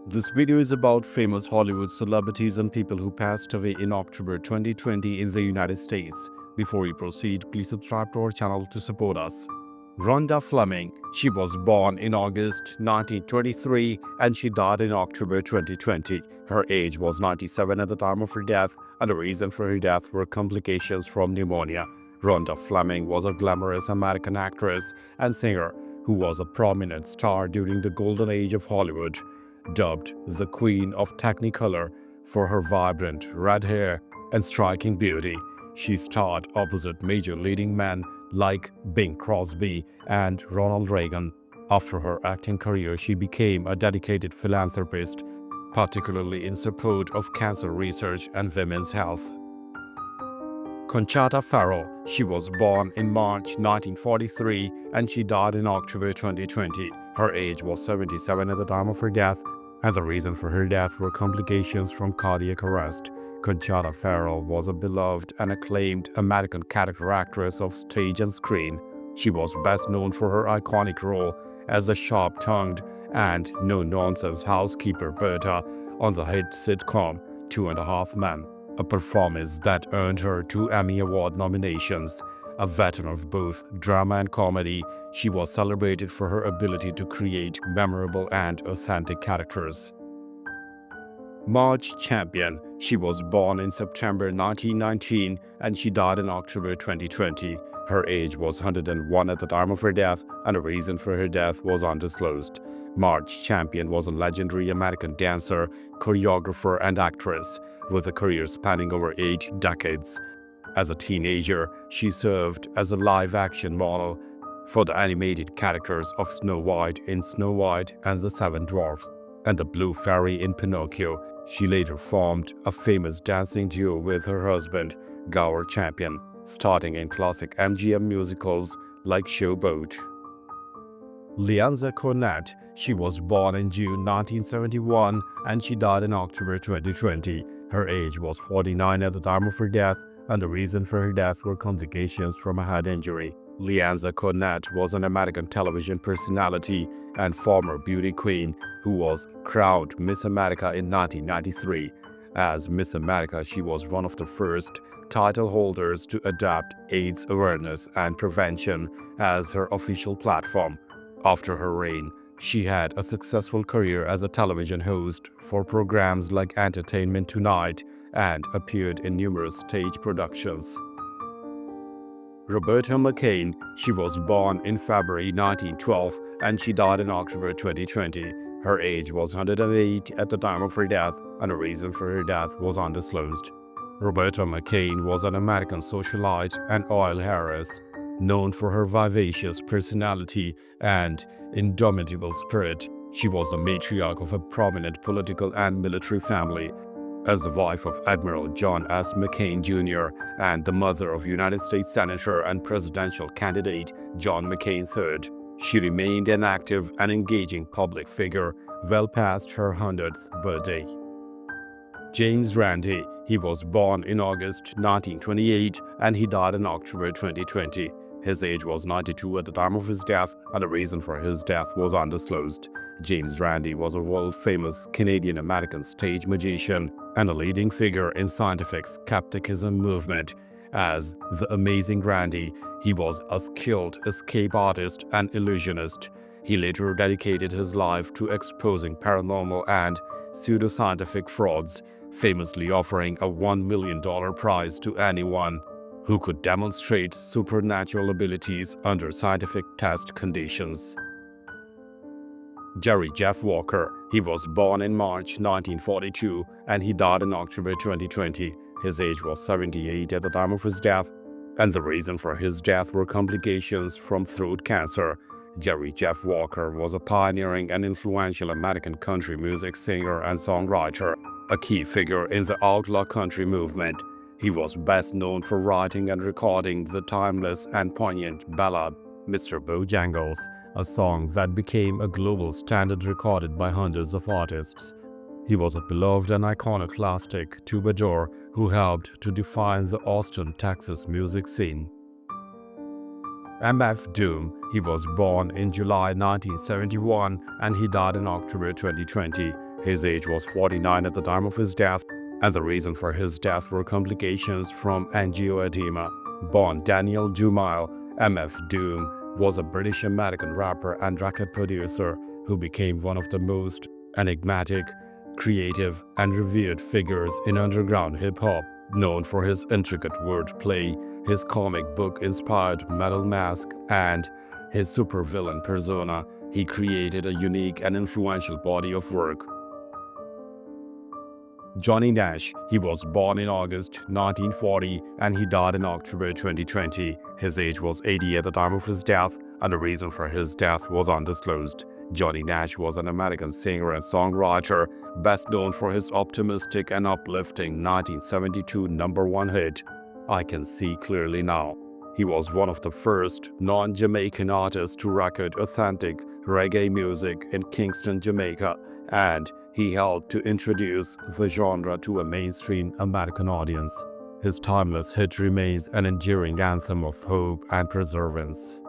This video is about famous Hollywood celebrities and people who passed away in October 2020 in the United States. Before we proceed, please subscribe to our channel to support us. Rhonda Fleming. She was born in August 1923 and she died in October 2020. Her age was 97 at the time of her death, and the reason for her death were complications from pneumonia. Rhonda Fleming was a glamorous American actress and singer who was a prominent star during the golden age of Hollywood. Dubbed the Queen of Technicolor for her vibrant red hair and striking beauty, she starred opposite major leading men like Bing Crosby and Ronald Reagan. After her acting career, she became a dedicated philanthropist, particularly in support of cancer research and women's health. Conchata Ferro. She was born in March 1943 and she died in October 2020. Her age was 77 at the time of her death, and the reason for her death were complications from cardiac arrest. Conchata Ferro was a beloved and acclaimed American character actress of stage and screen. She was best known for her iconic role as the sharp-tongued and no-nonsense housekeeper Berta on the hit sitcom Two and a Half Men, a performance that earned her 2 Emmy Award nominations. A veteran of both drama and comedy, she was celebrated for her ability to create memorable and authentic characters. Marge Champion. She was born in September 1919 and she died in October 2020. Her age was 101 at the time of her death, and the reason for her death was undisclosed. Marge Champion was a legendary American dancer, choreographer, and actress, with a career spanning over 8 decades. As a teenager, she served as a live-action model for the animated characters of Snow White in Snow White and the Seven Dwarfs and the Blue Fairy in Pinocchio. She later formed a famous dancing duo with her husband, Gower Champion, starting in classic MGM musicals like Showboat. Lianza Cornett. She was born in June 1971 and she died in October 2020. Her age was 49 at the time of her death, and the reason for her death were complications from a head injury. Lianza Cornett was an American television personality and former beauty queen who was crowned Miss America in 1993. As Miss America, she was one of the first title holders to adopt AIDS awareness and prevention as her official platform. After her reign, she had a successful career as a television host for programs like Entertainment Tonight and appeared in numerous stage productions. Roberta McCain. She was born in February 1912 and she died in October 2020. Her age was 108 at the time of her death, and the reason for her death was undisclosed. Roberta McCain was an American socialite and oil heiress, known for her vivacious personality and indomitable spirit. She was the matriarch of a prominent political and military family. As the wife of Admiral John S. McCain Jr. and the mother of United States Senator and presidential candidate John McCain III, she remained an active and engaging public figure well past her 100th birthday. James Randi. He was born in August 1928 and he died in October 2020. His age was 92 at the time of his death, and the reason for his death was undisclosed. James Randi was a world-famous Canadian-American stage magician and a leading figure in scientific skepticism movement. As the Amazing Randi, he was a skilled escape artist and illusionist. He later dedicated his life to exposing paranormal and pseudoscientific frauds, famously offering a $1 million prize to anyone who could demonstrate supernatural abilities under scientific test conditions. Jerry Jeff Walker. He was born in March 1942 and he died in October 2020. His age was 78 at the time of his death, and the reason for his death were complications from throat cancer. Jerry Jeff Walker was a pioneering and influential American country music singer and songwriter, a key figure in the outlaw country movement. He was best known for writing and recording the timeless and poignant ballad Mr. Bojangles, a song that became a global standard recorded by hundreds of artists. He was a beloved and iconoclastic troubadour who helped to define the Austin, Texas music scene. M.F. Doom. He was born in July 1971 and he died in October 2020. His age was 49 at the time of his death, and the reason for his death were complications from angioedema. Born Daniel Dumile, MF Doom, was a British-American rapper and record producer who became one of the most enigmatic, creative, and revered figures in underground hip-hop. Known for his intricate wordplay, his comic book-inspired metal mask, and his supervillain persona, he created a unique and influential body of work. Johnny Nash. He was born in August 1940 and he died in October 2020. His age was 80 at the time of his death, and the reason for his death was undisclosed. Johnny Nash was an American singer and songwriter, best known for his optimistic and uplifting 1972 #1 hit, I Can See Clearly Now. He was one of the first non-Jamaican artists to record authentic reggae music in Kingston, Jamaica, and he helped to introduce the genre to a mainstream American audience. His timeless hit remains an enduring anthem of hope and perseverance.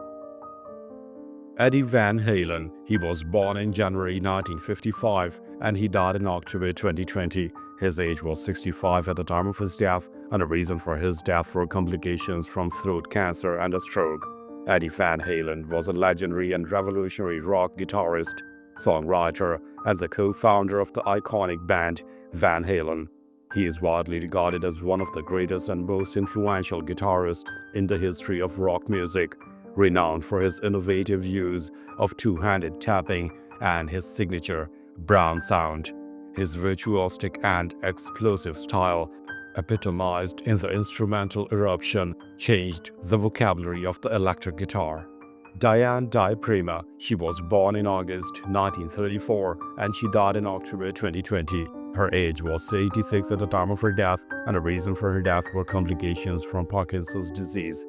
Eddie Van Halen. He was born in January 1955 and he died in October 2020. His age was 65 at the time of his death, and the reason for his death were complications from throat cancer and a stroke. Eddie Van Halen was a legendary and revolutionary rock guitarist, songwriter, and the co-founder of the iconic band Van Halen. He is widely regarded as one of the greatest and most influential guitarists in the history of rock music, renowned for his innovative use of two-handed tapping and his signature brown sound. His virtuosic and explosive style, epitomized in the instrumental eruption, changed the vocabulary of the electric guitar. Diane Di Prima. She was born in August 1934 and she died in October 2020. Her age was 86 at the time of her death, and the reason for her death were complications from Parkinson's disease.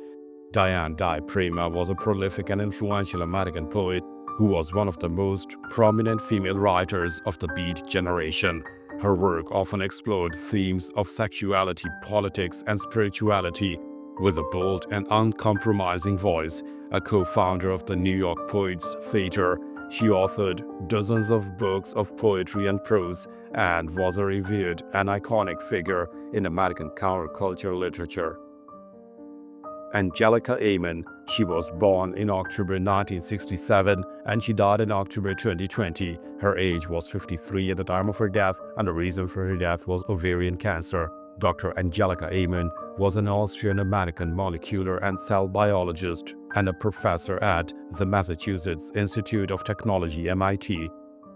Diane Di Prima was a prolific and influential American poet who was one of the most prominent female writers of the Beat generation. Her work often explored themes of sexuality, politics, and spirituality. With a bold and uncompromising voice, a co-founder of the New York Poets Theater, she authored dozens of books of poetry and prose and was a revered and iconic figure in American counterculture literature. Angelica Amen. She was born in October 1967 and she died in October 2020. Her age was 53 at the time of her death, and the reason for her death was ovarian cancer. Dr. Angelica Amen was an Austrian-American molecular and cell biologist and a professor at the Massachusetts Institute of Technology (MIT).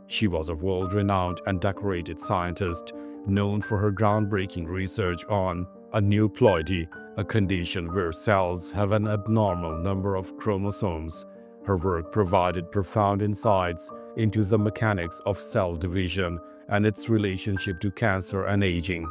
She was a world-renowned and decorated scientist, known for her groundbreaking research on aneuploidy, a condition where cells have an abnormal number of chromosomes. Her work provided profound insights into the mechanics of cell division and its relationship to cancer and aging.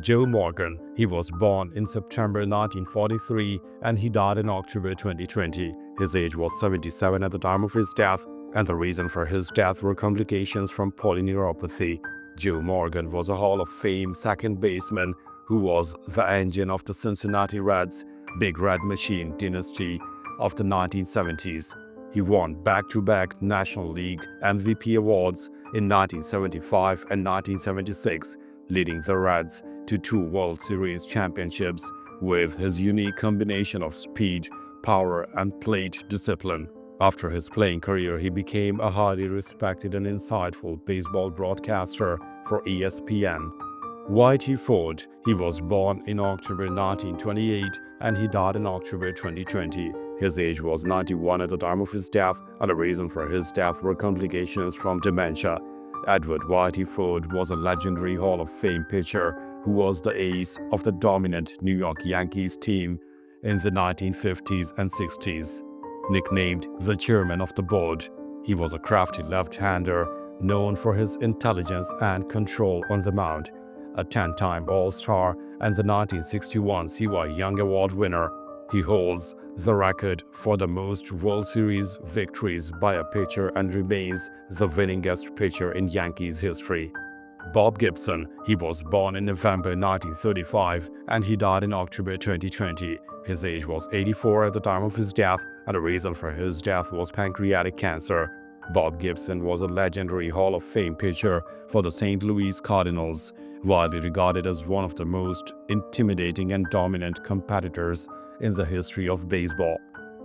Joe Morgan. He was born in September 1943 and he died in October 2020. His age was 77 at the time of his death, and the reason for his death were complications from polyneuropathy. Joe Morgan was a Hall of Fame second baseman who was the engine of the Cincinnati Reds' Big Red Machine dynasty of the 1970s. He won back-to-back National League MVP awards in 1975 and 1976, leading the Reds to 2 World Series championships with his unique combination of speed, power, and plate discipline. After his playing career, he became a highly respected and insightful baseball broadcaster for ESPN. Whitey Ford. He was born in October 1928 and he died in October 2020. His age was 91 at the time of his death, and the reason for his death were complications from dementia. Edward Whitey Ford was a legendary Hall of Fame pitcher who was the ace of the dominant New York Yankees team in the 1950s and 60s. Nicknamed the Chairman of the Board, he was a crafty left-hander known for his intelligence and control on the mound. A 10-time All-Star and the 1961 CY Young Award winner, he holds the record for the most World Series victories by a pitcher and remains the winningest pitcher in Yankees history. Bob Gibson. He was born in November 1935 and he died in October 2020. His age was 84 at the time of his death, and the reason for his death was pancreatic cancer. Bob Gibson was a legendary Hall of Fame pitcher for the St. Louis Cardinals, widely regarded as one of the most intimidating and dominant competitors in the history of baseball.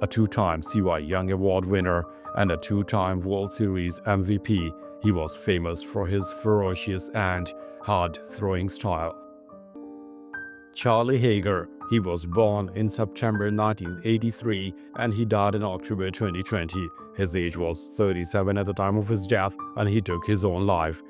A two-time CY Young Award winner and a two-time World Series MVP, he was famous for his ferocious and hard-throwing style. Charlie Hager. He was born in September 1983 and he died in October 2020. His age was 37 at the time of his death and he took his own life.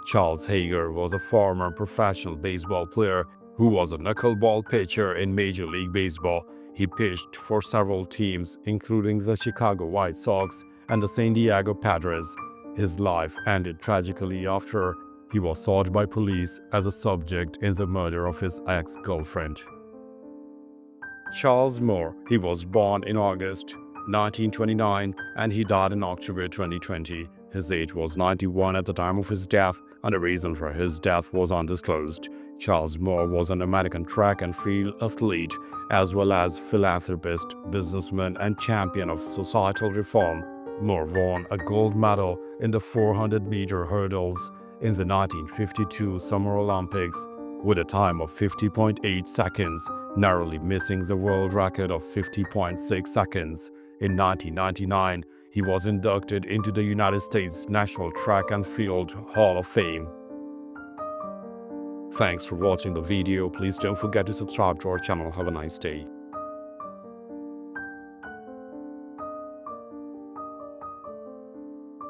Charles Hager was a former professional baseball player who was a knuckleball pitcher in Major League Baseball. He pitched for several teams, including the Chicago White Sox and the San Diego Padres. His life ended tragically after he was sought by police as a subject in the murder of his ex-girlfriend. Charles Moore. He was born in August 1929 and he died in October 2020. His age was 91 at the time of his death and the reason for his death was undisclosed. Charles Moore was an American track and field athlete as well as philanthropist, businessman, and champion of societal reform. Moore won a gold medal in the 400-meter hurdles in the 1952 Summer Olympics with a time of 50.8 seconds, narrowly missing the world record of 50.6 seconds. In 1999, he was inducted into the United States National Track and Field Hall of Fame. Thanks for watching the video. Please don't forget to subscribe to our channel. Have a nice day.